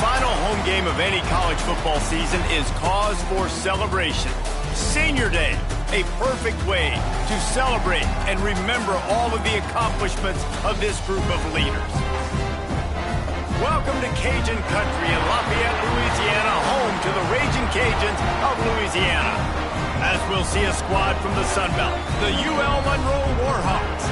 final home game of any college football season is cause for celebration. Senior Day, a perfect way to celebrate and remember all of the accomplishments of this group of leaders. Welcome to Cajun Country in Lafayette, Louisiana, home to the Raging Cajuns of Louisiana. As we'll see a squad from the Sun Belt, the UL Monroe Warhawks,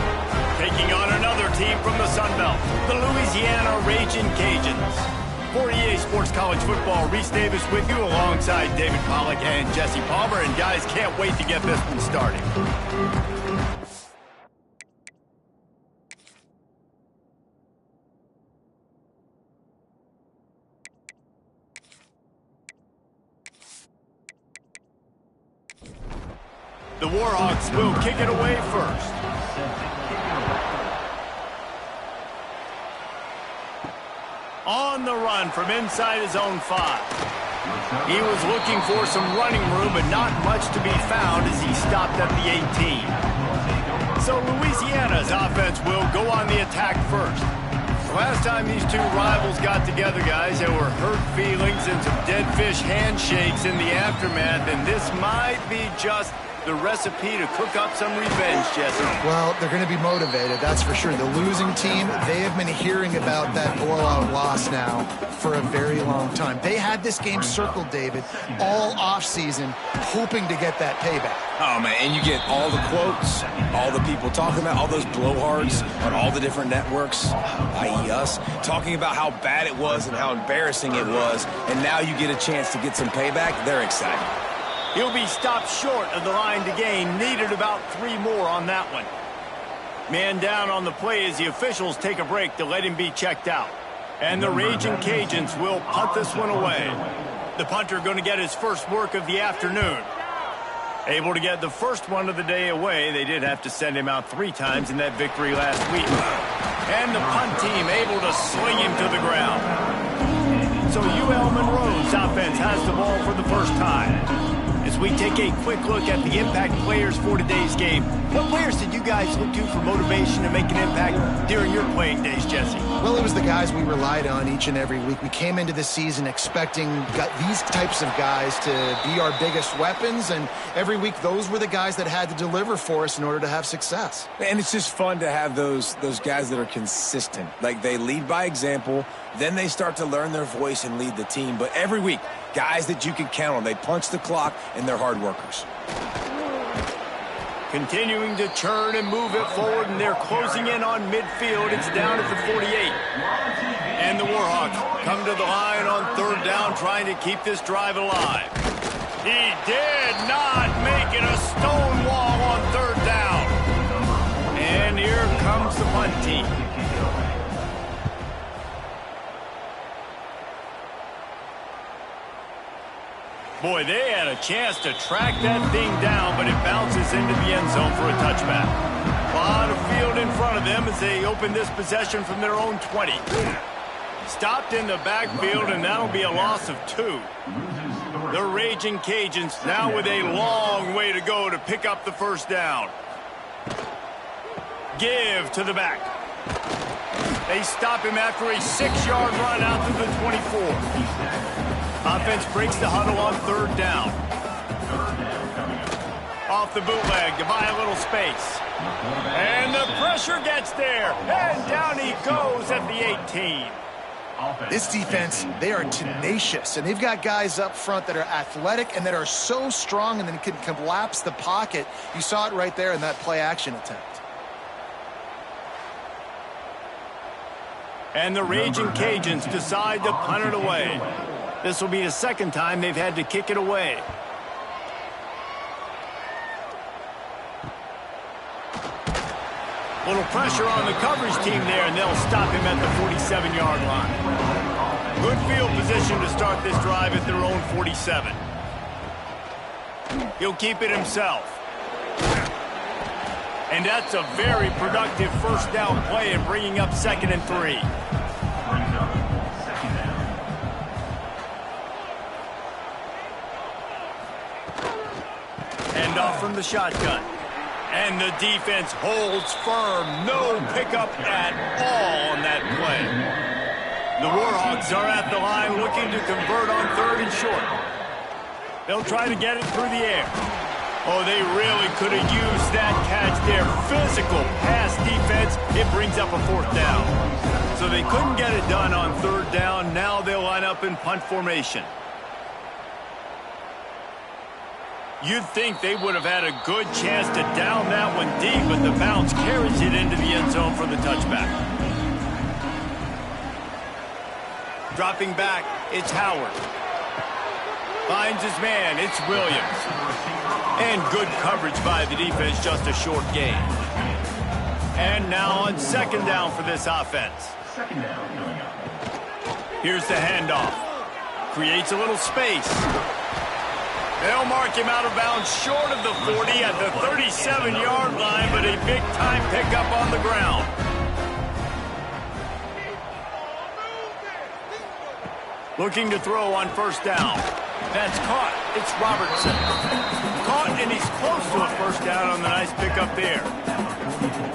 taking on another team from the Sun Belt, the Louisiana Raging Cajuns. For EA Sports College Football, Reese Davis with you alongside David Pollack and Jesse Palmer. And guys, can't wait to get this one started. The Warhawks will kick it away first. On the run from inside his own 5. He was looking for some running room, but not much to be found as he stopped at the 18. So Louisiana's offense will go on the attack first. Last time these two rivals got together, guys, there were hurt feelings and some dead fish handshakes in the aftermath, and this might be just the recipe to cook up some revenge, Jesse. Well, they're going to be motivated, that's for sure. The losing team, they have been hearing about that blowout loss now for a very long time. They had this game circled, David, all offseason, hoping to get that payback. Oh, man, and you get all the quotes, all the people talking about all those blowhards on all the different networks, i.e. us, talking about how bad it was and how embarrassing it was, and now you get a chance to get some payback. They're excited. He'll be stopped short of the line to gain. Needed about 3 more on that one. Man down on the play as the officials take a break to let him be checked out. And the Raging Cajuns will punt this one away. The punter going to get his first work of the afternoon. Able to get the first one of the day away. They did have to send him out 3 times in that victory last week. And the punt team able to sling him to the ground. So UL Monroe's offense has the ball for the first time. As we take a quick look at the impact players for today's game, what players did you guys look to for motivation to make an impact during your playing days, Jesse? Well, it was the guys we relied on each and every week. We came into the season expecting these types of guys to be our biggest weapons, and every week those were the guys that had to deliver for us in order to have success. And it's just fun to have those guys that are consistent. Like, they lead by example, then they start to learn their voice and lead the team. But every week, guys that you can count on. They punch the clock, and they're hard workers. Continuing to churn and move it forward, and they're closing in on midfield. It's down at the 48. And the Warhawks come to the line on 3rd down, trying to keep this drive alive. He did not make it a stone wall on 3rd down. And here comes the punt team. Boy, they had a chance to track that thing down, but it bounces into the end zone for a touchback. A lot of field in front of them as they open this possession from their own 20. Stopped in the backfield, and that'll be a loss of 2. The Raging Cajuns now with a long way to go to pick up the first down. Give to the back. They stop him after a 6-yard run out to the 24. Offense breaks the huddle on 3rd down. Off the bootleg to buy a little space. And the pressure gets there. And down he goes at the 18. This defense, they are tenacious, and they've got guys up front that are athletic and that are so strong and then can collapse the pocket. You saw it right there in that play-action attempt. And the Raging Cajuns decide to punt it away. This will be the 2nd time they've had to kick it away. Little pressure on the coverage team there, and they'll stop him at the 47-yard line. Good field position to start this drive at their own 47. He'll keep it himself. And that's a very productive first down play and bringing up 2nd and 3. Hand off from the shotgun. And the defense holds firm. No pickup at all on that play. The Warhawks are at the line looking to convert on 3rd and short. They'll try to get it through the air. Oh, they really could have used that catch there. Physical pass defense. It brings up a 4th down. So they couldn't get it done on 3rd down. Now they'll line up in punt formation. You'd think they would have had a good chance to down that one deep, but the bounce carries it into the end zone for the touchback. Dropping back, it's Howard. Finds his man, it's Williams. And good coverage by the defense, just a short gain. And now on 2nd down for this offense. Here's the handoff. Creates a little space. They'll mark him out of bounds short of the 40 at the 37-yard line, but a big-time pickup on the ground. Looking to throw on 1st down. That's caught. It's Robertson. Caught, and he's close to a 1st down on the nice pickup there.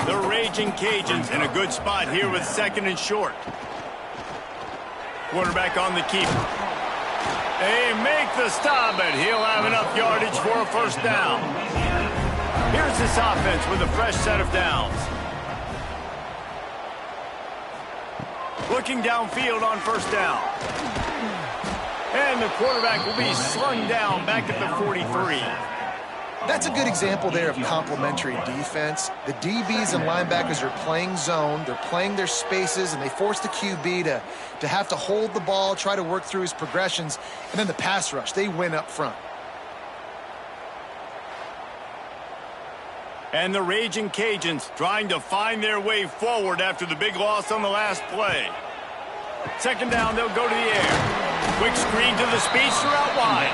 The Raging Cajuns in a good spot here with 2nd and short. Quarterback on the keeper. They make the stop, but he'll have enough yardage for a 1st down. Here's this offense with a fresh set of downs. Looking downfield on 1st down. And the quarterback will be slung down back at the 43. That's a good example there of complementary defense. The DBs and linebackers are playing zone, they're playing their spaces, and they force the QB to have to hold the ball, try to work through his progressions, and then the pass rush, they win up front. And the Raging Cajuns trying to find their way forward after the big loss on the last play. 2nd down, they'll go to the air. Quick screen to the speedster out wide.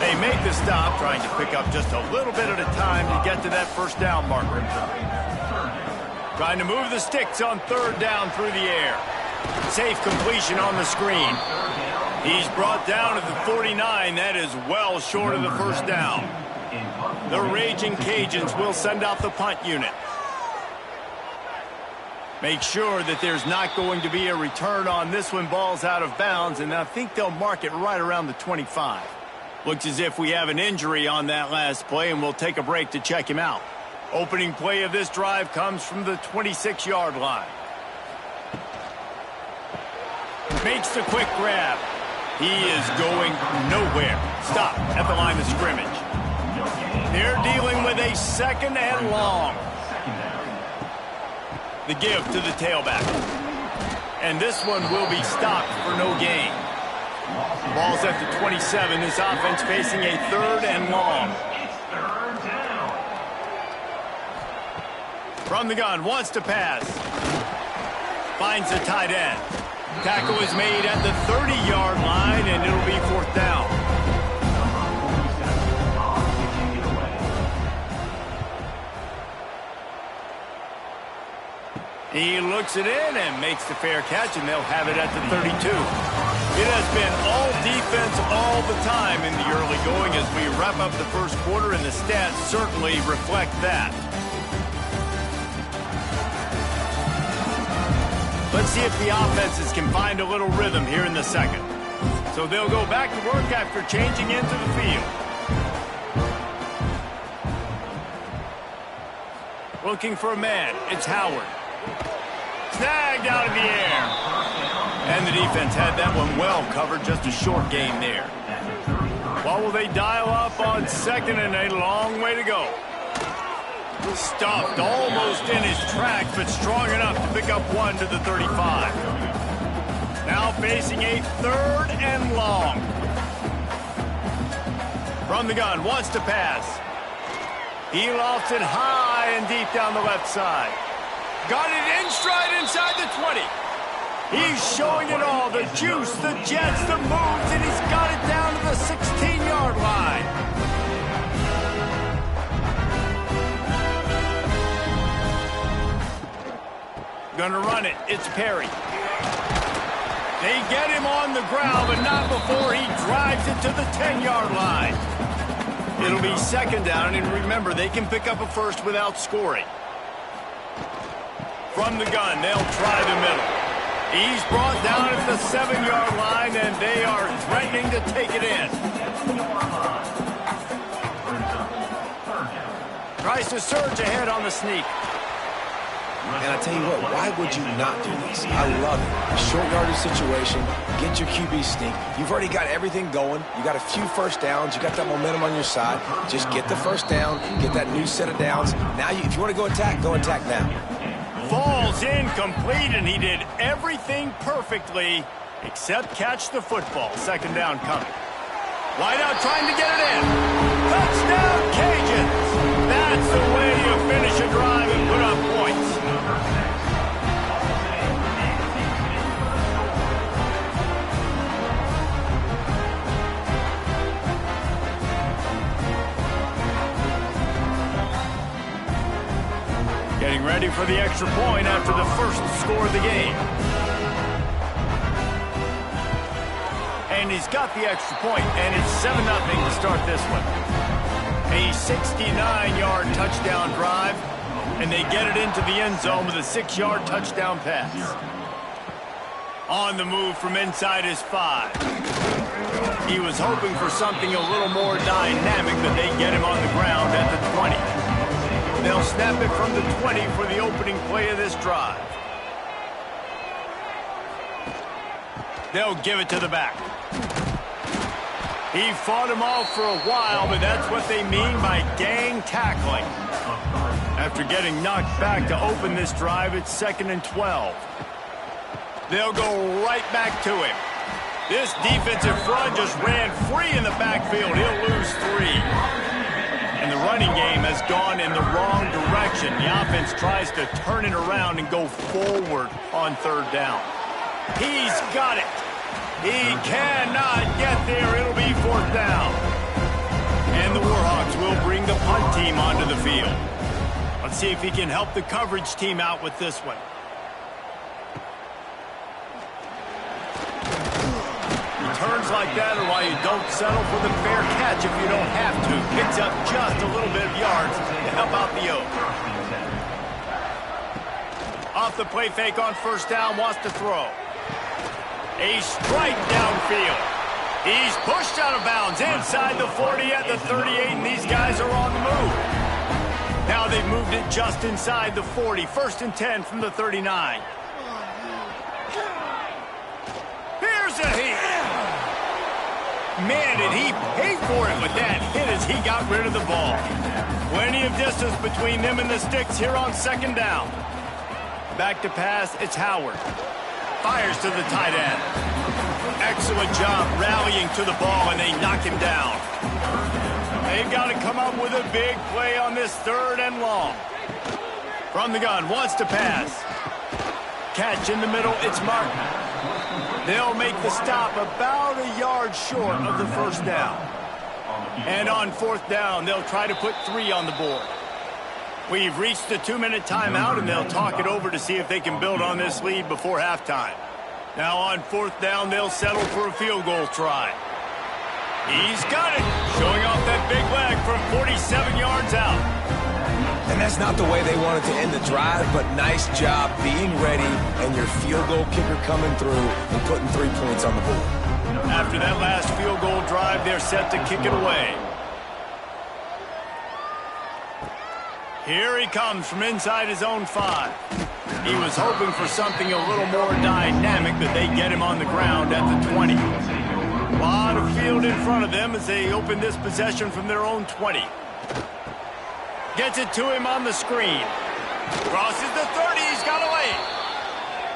They make the stop, trying to pick up just a little bit at a time to get to that 1st down marker. Trying to move the sticks on 3rd down through the air. Safe completion on the screen. He's brought down at the 49. That is well short of the 1st down. The Raging Cajuns will send out the punt unit. Make sure that there's not going to be a return on this one. Ball's out of bounds, and I think they'll mark it right around the 25. Looks as if we have an injury on that last play, and we'll take a break to check him out. Opening play of this drive comes from the 26-yard line. Makes the quick grab. He is going nowhere. Stop at the line of scrimmage. They're dealing with a 2nd and long. The give to the tailback. And this one will be stopped for no gain. Ball's at the 27. This offense facing a 3rd and long. From the gun, wants to pass. Finds the tight end. Tackle is made at the 30-yard line, and it'll be 4th down. He looks it in and makes the fair catch, and they'll have it at the 32. It has been all defense all the time in the early going as we wrap up the 1st quarter, and the stats certainly reflect that. Let's see if the offenses can find a little rhythm here in the 2nd. So they'll go back to work after changing into the field. Looking for a man. It's Howard. Snagged out of the air. And the defense had that one well covered, just a short gain there. What will they dial up on 2nd and a long way to go? Stuffed almost in his tracks, but strong enough to pick up one to the 35. Now facing a 3rd and long. From the gun, wants to pass. He lofts it high and deep down the left side. Got it in stride inside the 20. He's showing it all, the juice, the jets, the moves, and he's got it down to the 16-yard line. Gonna run it. It's Perry. They get him on the ground, but not before he drives it to the 10-yard line. It'll be 2nd down, and remember, they can pick up a 1st without scoring. From the gun, they'll try the middle. He's brought down at the 7-yard line, and they are threatening to take it in. Tries to surge ahead on the sneak. And I tell you what, why would you not do this? I love it. A short yardage situation, get your QB sneak. You've already got everything going. You got a few first downs. You got that momentum on your side. Just get the first down, get that new set of downs. Now, if you want to go attack now. Falls incomplete, and he did everything perfectly except catch the football. Second down coming. Wide out trying to get it in. Touchdown, Cajuns! That's the way you finish a drive and put up points. Getting ready for the extra point after the first score of the game. And he's got the extra point, and it's 7-0 to start this one. A 69-yard touchdown drive, and they get it into the end zone with a 6-yard touchdown pass. On the move from inside his 5. He was hoping for something a little more dynamic, but they get him on the ground at the 20. They'll snap it from the 20 for the opening play of this drive. They'll give it to the back. He fought him off for a while, but that's what they mean by gang tackling. After getting knocked back to open this drive, it's 2nd and 12. They'll go right back to him. This defensive front just ran free in the backfield. He'll lose 3. And the running game has gone in the wrong direction. The offense tries to turn it around and go forward on 3rd down. He's got it. He cannot get there. It'll be 4th down. And the Warhawks will bring the punt team onto the field. Let's see if he can help the coverage team out with this one. He turns like that, or why you don't settle for the fair catch if you don't have to. Picks up just a little bit of yards to help out the Oak. Off the play fake on 1st down, wants to throw. A strike downfield. He's pushed out of bounds inside the 40 at the 38, and these guys are on the move. Now they've moved it just inside the 40. 1st and 10 from the 39. Here's a hit. Man, did he pay for it with that hit as he got rid of the ball. Plenty of distance between them and the sticks here on 2nd down. Back to pass, it's Howard. Fires to the tight end. Excellent job rallying to the ball, and they knock him down. They've got to come up with a big play on this 3rd and long. From the gun, wants to pass. Catch in the middle, it's Martin. They'll make the stop about a yard short of the 1st down. And on 4th down, they'll try to put 3 on the board. We've reached the 2-minute timeout, and they'll talk it over to see if they can build on this lead before halftime. Now on 4th down, they'll settle for a field goal try. He's got it, showing off that big leg from 47 yards out. And that's not the way they wanted to end the drive, but nice job being ready and your field goal kicker coming through and putting 3 points on the board. After that last field goal drive, they're set to kick it away. Here he comes from inside his own 5. He was hoping for something a little more dynamic, but they get him on the ground at the 20. A lot of field in front of them as they open this possession from their own 20. Gets it to him on the screen. Crosses the 30, he's got away.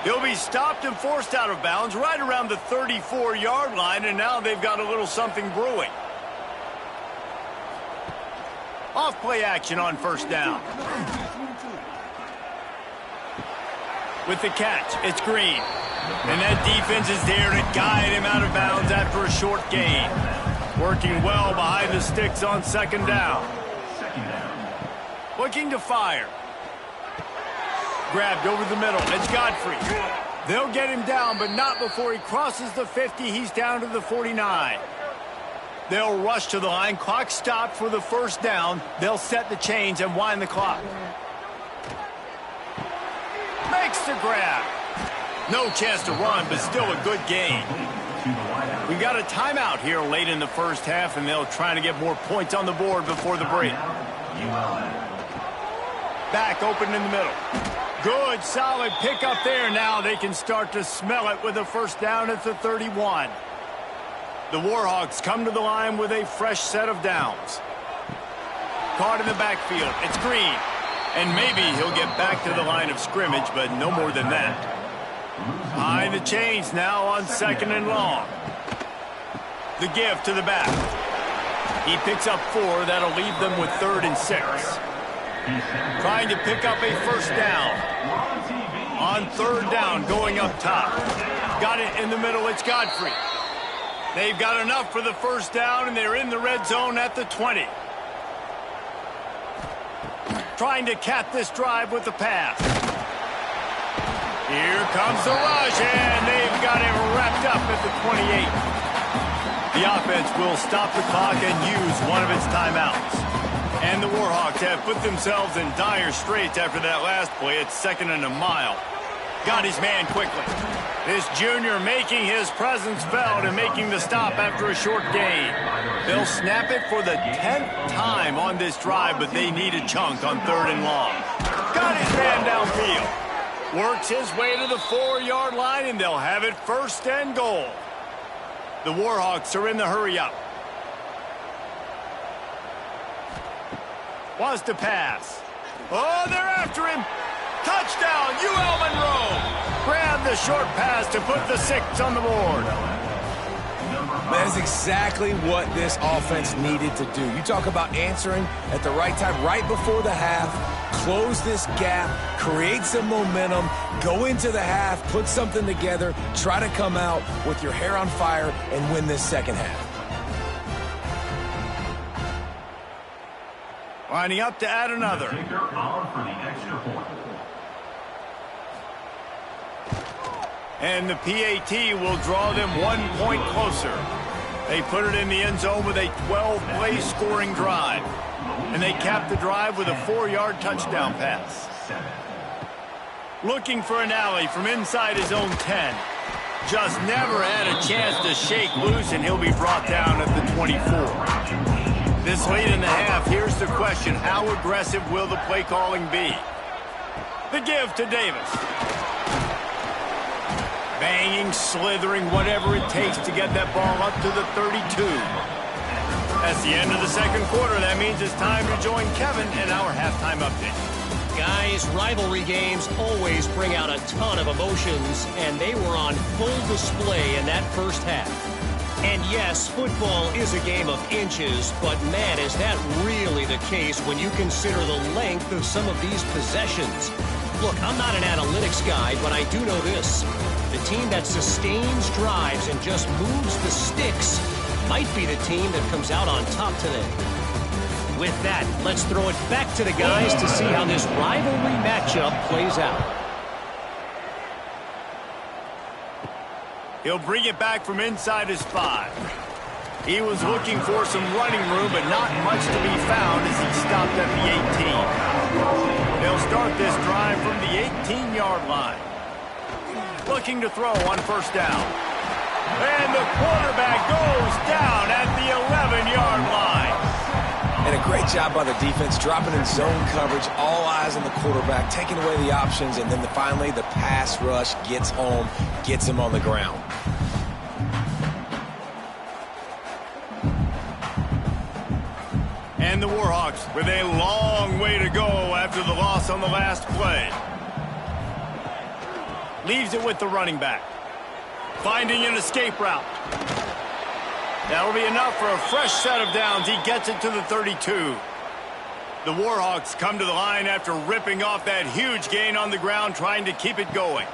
He'll be stopped and forced out of bounds right around the 34-yard line, and now they've got a little something brewing. Off play action on 1st down. With the catch, it's Green. And that defense is there to guide him out of bounds after a short gain. Working well behind the sticks on 2nd down. Looking to fire. Grabbed over the middle. It's Godfrey. They'll get him down, but not before he crosses the 50. He's down to the 49. They'll rush to the line. Clock stopped for the 1st down. They'll set the chains and wind the clock. Makes the grab. No chance to run, but still a good gain. We got a timeout here late in the first half, and they'll try to get more points on the board before the break. Back open in the middle. Good, solid pickup there. Now they can start to smell it with a first down at the 31. The Warhawks come to the line with a fresh set of downs. Caught in the backfield. It's Green. And maybe he'll get back to the line of scrimmage, but no more than that. Behind the chains now on 2nd and long. The give to the back. He picks up 4. That'll leave them with 3rd and 6. Trying to pick up a first down. On 3rd down, going up top. Got it in the middle. It's Godfrey. They've got enough for the first down, and they're in the red zone at the 20. Trying to cap this drive with the pass. Here comes the rush, and they've got it wrapped up at the 28. The offense will stop the clock and use one of its timeouts. And the Warhawks have put themselves in dire straits after that last play. It's 2nd and a mile. Got his man quickly. This junior making his presence felt and making the stop after a short gain. They'll snap it for the 10th time on this drive, but they need a chunk on 3rd and long. Got his man downfield. Works his way to the 4-yard line, and they'll have it 1st and goal. The Warhawks are in the hurry-up. Wants to pass. Oh, they're after him. Touchdown, UL Monroe. Grab the short pass to put the 6 on the board. That is exactly what this offense needed to do. You talk about answering at the right time, right before the half, close this gap, create some momentum, go into the half, put something together, try to come out with your hair on fire and win this second half. Lining up to add another. And the PAT will draw them 1 point closer. They put it in the end zone with a 12-play scoring drive. And they cap the drive with a 4-yard touchdown pass. Looking for an alley from inside his own 10. Just never had a chance to shake loose, and he'll be brought down at the 24. This late in the half, here's the question. How aggressive will the play calling be? The give to Davis. Banging, slithering, whatever it takes to get that ball up to the 32. That's the end of the second quarter. That means it's time to join Kevin in our halftime update. Guys, rivalry games always bring out a ton of emotions, and they were on full display in that first half. And yes, football is a game of inches, but man, is that really the case when you consider the length of some of these possessions. Look, I'm not an analytics guy, but I do know this. The team that sustains drives and just moves the sticks might be the team that comes out on top today. With that, let's throw it back to the guys to see how this rivalry matchup plays out. He'll bring it back from inside his 5. He was looking for some running room, but not much to be found as he stopped at the 18. They'll start this drive from the 18-yard line. Looking to throw on first down. And the quarterback goes down at the 11-yard line. And a great job by the defense, dropping in zone coverage, all eyes on the quarterback, taking away the options, and then finally the pass rush gets home, gets him on the ground. And the Warhawks with a long way to go after the loss on the last play. Leaves it with the running back. Finding an escape route. That'll be enough for a fresh set of downs. He gets it to the 32. The Warhawks come to the line after ripping off that huge gain on the ground, trying to keep it going.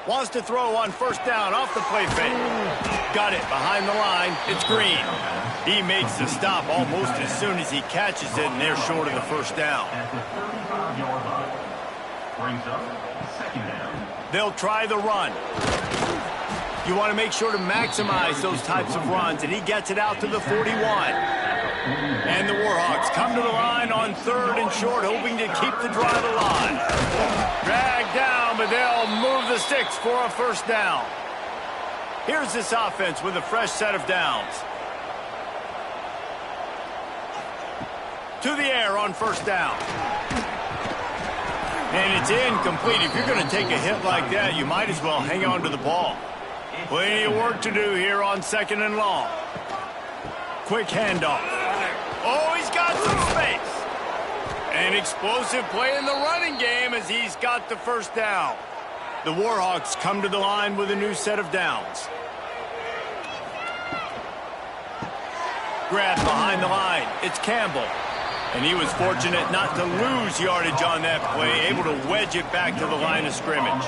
Wants to throw on first down off the play fake. Got it behind the line. It's Green. He makes the stop almost as soon as he catches it, and they're short of the first down. They'll try the run. You want to make sure to maximize those types of runs, and he gets it out to the 41. And the Warhawks come to the line on 3rd and short, hoping to keep the drive alive. Dragged down, but they'll move the the sticks for a first down. Here's this offense with a fresh set of downs. To the air on first down. And it's incomplete. If you're going to take a hit like that, you might as well hang on to the ball. Plenty of work to do here on 2nd and long. Quick handoff. Oh, he's got some space. An explosive play in the running game as he's got the first down. The Warhawks come to the line with a new set of downs. Grab behind the line. It's Campbell. And he was fortunate not to lose yardage on that play, able to wedge it back to the line of scrimmage.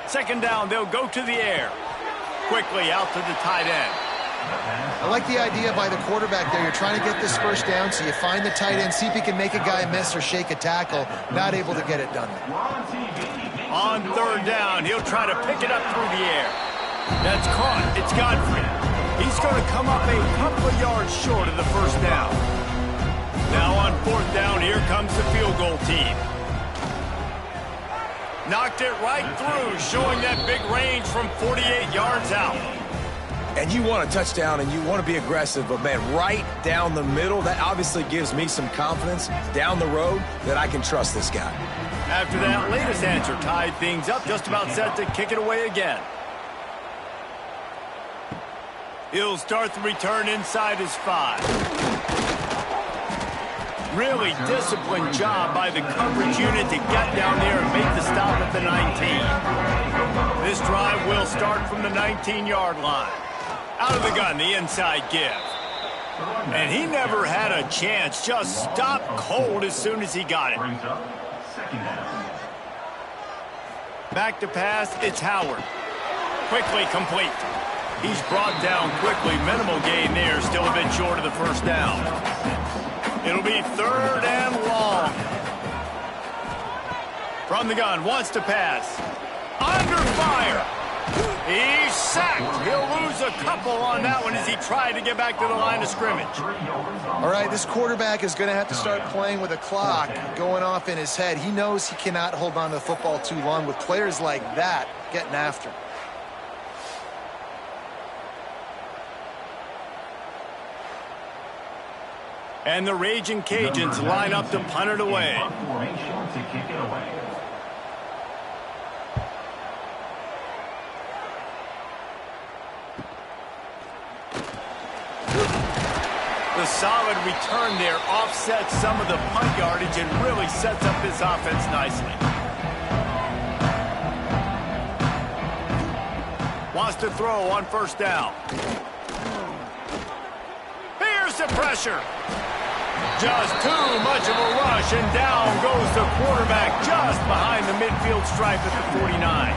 2nd down, they'll go to the air. Quickly out to the tight end. I like the idea by the quarterback there. You're trying to get this first down, so you find the tight end, see if he can make a guy miss or shake a tackle. Not able to get it done. On 3rd down, he'll try to pick it up through the air. That's caught. It's Godfrey. He's going to come up a couple of yards short of the first down. Now on 4th down, here comes the field goal team. Knocked it right through, showing that big range from 48 yards out. And you want a touchdown and you want to be aggressive, but man, right down the middle, that obviously gives me some confidence down the road that I can trust this guy. After that latest answer tied things up, just about set to kick it away again. He'll start the return inside his 5. Really disciplined job by the coverage unit to get down there and make the stop at the 19. This drive will start from the 19-yard line. Out of the gun, the inside give. And he never had a chance, just stopped cold as soon as he got it. Back to pass, it's Howard. Quickly complete. He's brought down quickly, minimal gain there, still a bit short of the first down. It'll be 3rd and long. From the gun, wants to pass. Under fire. He's sacked. He'll lose a couple on that one as he tried to get back to the line of scrimmage. All right, this quarterback is going to have to start playing with a clock going off in his head. He knows he cannot hold on to the football too long with players like that getting after him. And the Raging Cajuns line up to punt it away. The solid return there offsets some of the punt yardage and really sets up this offense nicely. Wants to throw on first down. Here's the pressure. Just too much of a rush, and down goes the quarterback just behind the midfield stripe at the 49.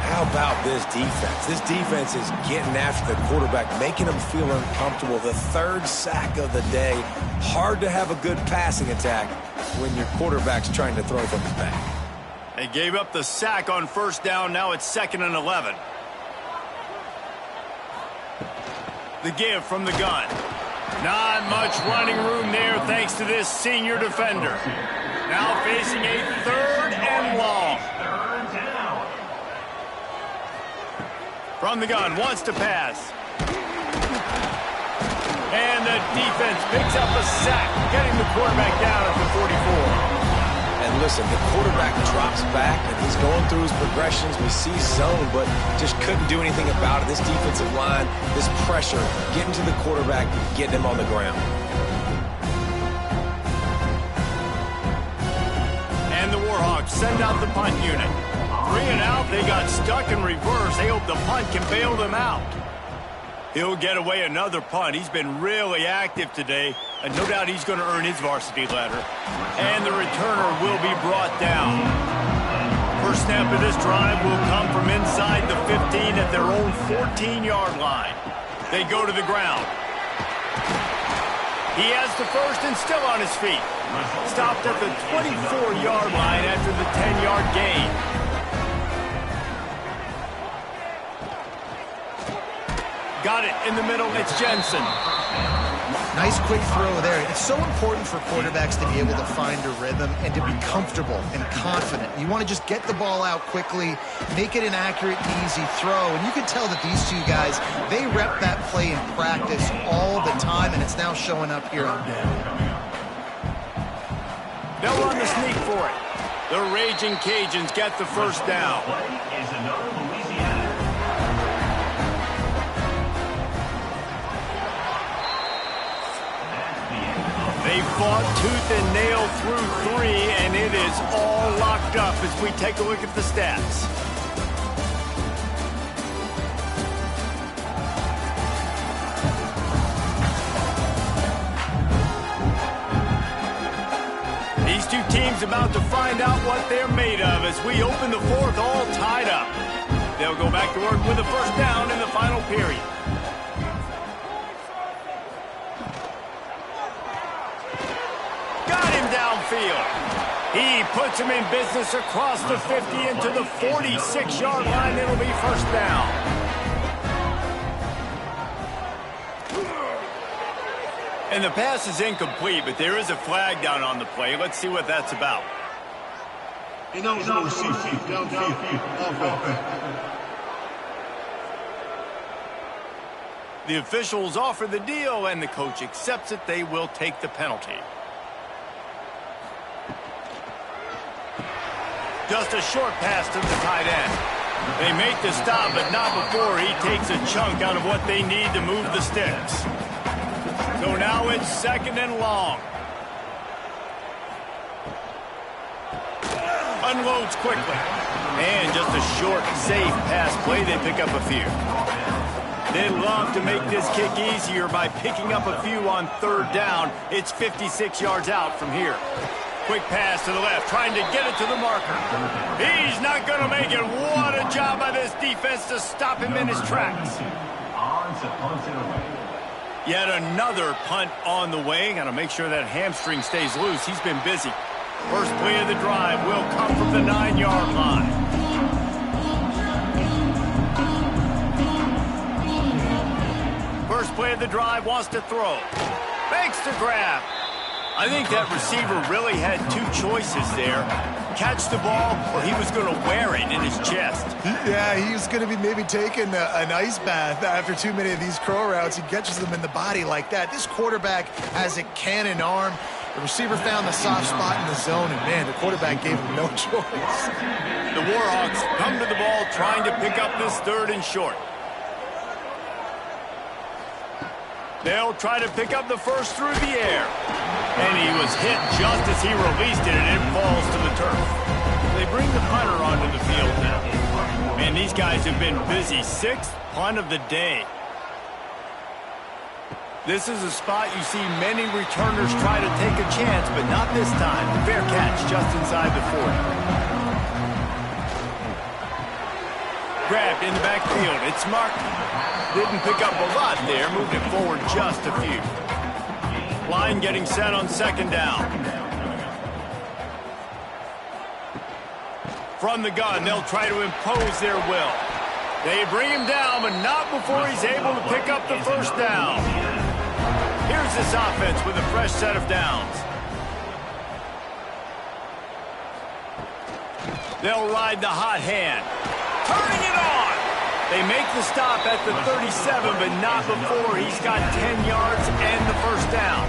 How about this defense? This defense is getting after the quarterback, making him feel uncomfortable. The 3rd sack of the day. Hard to have a good passing attack when your quarterback's trying to throw from his back. They gave up the sack on first down. Now it's 2nd and 11. The give from the gun. Not much running room there thanks to this senior defender. Now facing a 3rd and long. From the gun, wants to pass. And the defense picks up a sack, getting the quarterback down at the 44. And listen, the quarterback drops back, and he's going through his progressions. We see zone, but just couldn't do anything about it. This defensive line, this pressure, getting to the quarterback, getting him on the ground. And the Warhawks send out the punt unit. 3 and out, they got stuck in reverse. They hope the punt can bail them out. He'll get away another punt. He's been really active today, and no doubt he's going to earn his varsity letter. And the returner will be brought down. First snap of this drive will come from inside the 15 at their own 14-yard line. They go to the ground. He has the first and still on his feet. Stopped at the 24-yard line after the 10-yard gain. Got it in the middle. It's Jensen. Nice quick throw there. It's so important for quarterbacks to be able to find a rhythm and to be comfortable and confident. You want to just get the ball out quickly, make it an accurate, easy throw. And you can tell that these two guys, they rep that play in practice all the time, and it's now showing up here on day. They'll run the sneak for it. The Raging Cajuns get the first down. They fought tooth and nail through 3, and it is all locked up as we take a look at the stats. These two teams about to find out what they're made of as we open the fourth all tied up. They'll go back to work with a first down in the final period. Downfield. He puts him in business across the 50 into the 46-yard line. It'll be first down. And the pass is incomplete, but there is a flag down on the play. Let's see what that's about. The officials offer the deal, and the coach accepts it. They will take the penalty. Just a short pass to the tight end. They make the stop, but not before he takes a chunk out of what they need to move the sticks. So now it's second and long. Unloads quickly. And just a short, safe pass play. They pick up a few. They love to make this kick easier by picking up a few on third down. It's 56 yards out from here. Quick pass to the left, trying to get it to the marker. He's not going to make it. What a job by this defense to stop him in his tracks. Yet another punt on the way. Got to make sure that hamstring stays loose. He's been busy. First play of the drive will come from the 9-yard line. First play of the drive wants to throw. Makes the grab. I think that receiver really had two choices there. Catch the ball, or he was going to wear it in his chest. Yeah, he was going to be maybe taking an ice bath after too many of these curl routes. He catches them in the body like that. This quarterback has a cannon arm. The receiver found the soft spot in the zone, and, man, the quarterback gave him no choice. The Warhawks come to the ball trying to pick up this third and short. They'll try to pick up the first through the air. And he was hit just as he released it, and it falls to the turf. They bring the punter onto the field now. Man, these guys have been busy. 6th punt of the day. This is a spot you see many returners try to take a chance, but not this time. Fair catch just inside the 40. Grabbed in the backfield. It's Martin. Didn't pick up a lot there. Moved it forward just a few. Line getting set on second down. From the gun, they'll try to impose their will. They bring him down, but not before he's able to pick up the first down. Here's this offense with a fresh set of downs. They'll ride the hot hand. Turning it on. They make the stop at the 37, but not before he's got 10 yards and the first down.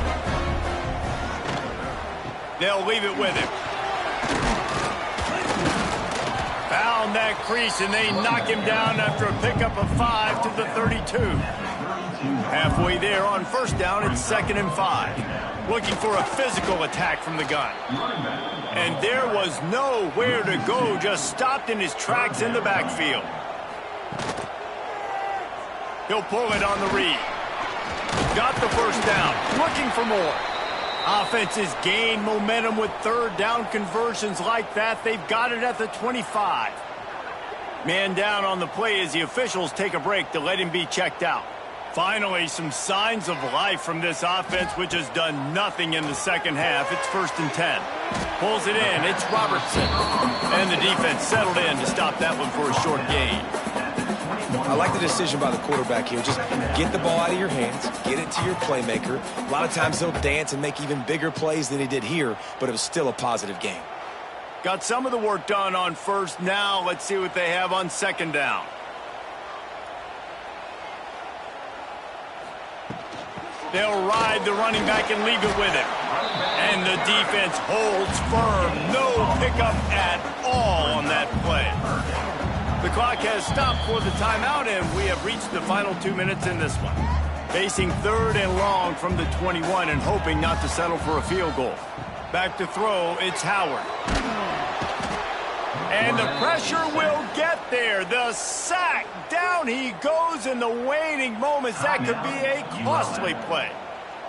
They'll leave it with him. Found that crease, and they knock him down after a pickup of 5 to the 32. Halfway there on first down, it's 2nd and 5. Looking for a physical attack from the gun. And there was nowhere to go, just stopped in his tracks in the backfield. He'll pull it on the read. Got the first down. Looking for more. Offenses gain momentum with third down conversions like that. They've got it at the 25. Man down on the play as the officials take a break to let him be checked out. Finally, some signs of life from this offense, which has done nothing in the second half. It's 1st and 10. Pulls it in. It's Robertson. And the defense settled in to stop that one for a short gain. I like the decision by the quarterback here. Just get the ball out of your hands, get it to your playmaker. A lot of times he'll dance and make even bigger plays than he did here, but it was still a positive game. Got some of the work done on first. Now let's see what they have on second down. They'll ride the running back and leave it with him. And the defense holds firm. No pickup at all on that play. The clock has stopped for the timeout, and we have reached the final 2 minutes in this one. Facing third and long from the 21 and hoping not to settle for a field goal. Back to throw, it's Howard. And the pressure will get there. The sack. Down he goes in the waning moments. That could be a costly play.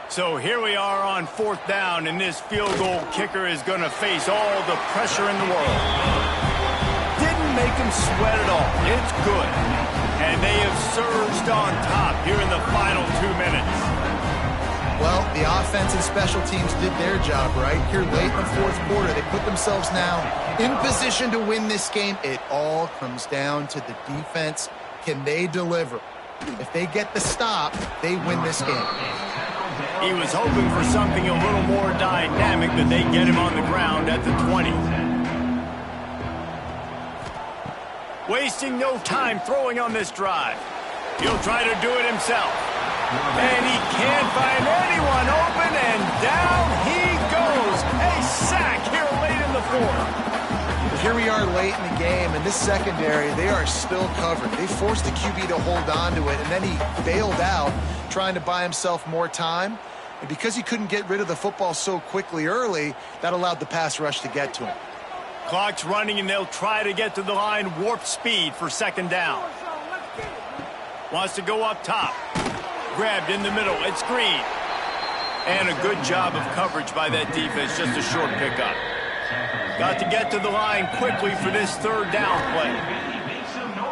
So here we are on fourth down, and this field goal kicker is going to face all the pressure in the world. Didn't make him sweat at all. It's good. And they have surged on top here in the final 2 minutes. Well, the offense and special teams did their job, right? Here late in the fourth quarter, they put themselves now in position to win this game. It all comes down to the defense. Can they deliver? If they get the stop, they win this game. He was hoping for something a little more dynamic, but they get him on the ground at the 20. Wasting no time throwing on this drive. He'll try to do it himself. And he can't find anyone open, and down he goes. A sack here late in the fourth. Here we are late in the game, and this secondary, they are still covered. They forced the QB to hold on to it, and then he bailed out, trying to buy himself more time. And because he couldn't get rid of the football so quickly early, that allowed the pass rush to get to him. Clock's running, and they'll try to get to the line warp speed for second down. Wants to go up top. Grabbed in the middle. It's Green. And a good job of coverage by that defense. Just a short pickup. Got to get to the line quickly for this third down play.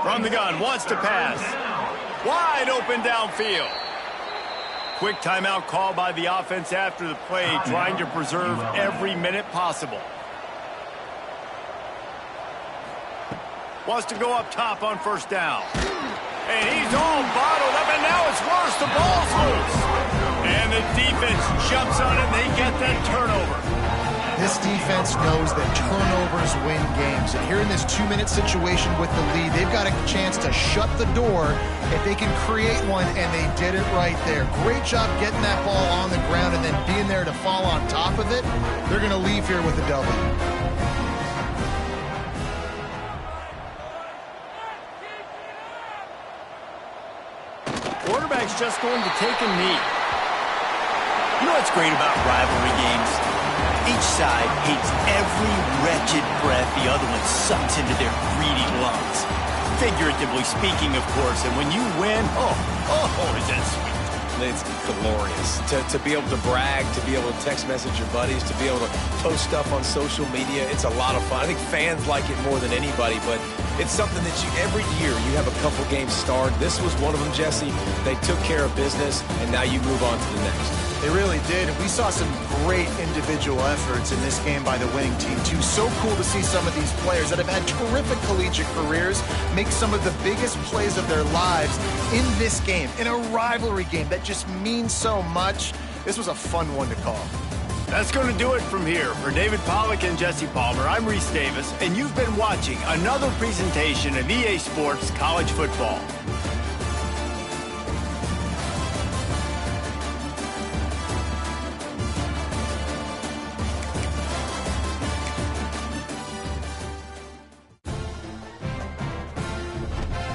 From the gun. Wants to pass. Wide open downfield. Quick timeout call by the offense after the play, trying to preserve every minute possible. Wants to go up top on first down. And he's all bottled up, and now it's worse. The ball's loose. And the defense jumps on it, and they get that turnover. This defense knows that turnovers win games. And here in this 2-minute situation with the lead, they've got a chance to shut the door if they can create one, and they did it right there. Great job getting that ball on the ground and then being there to fall on top of it. They're going to leave here with a W. Quarterback's just going to take a knee. You know what's great about rivalry games? Each side hates every wretched breath the other one sucks into their greedy lungs. Figuratively speaking, of course, and when you win, oh, is that sweet. It's glorious to be able to brag, to be able to text message your buddies, to be able to post stuff on social media. It's a lot of fun. I think fans like it more than anybody, but it's something that every year you have a couple games start. This was one of them, Jesse. They took care of business, and now you move on to the next. They really did. We saw some great individual efforts in this game by the winning team, too. So cool to see some of these players that have had terrific collegiate careers make some of the biggest plays of their lives in this game, in a rivalry game that just means so much. This was a fun one to call. That's going to do it from here. For David Pollack and Jesse Palmer, I'm Reese Davis, and you've been watching another presentation of EA Sports College Football.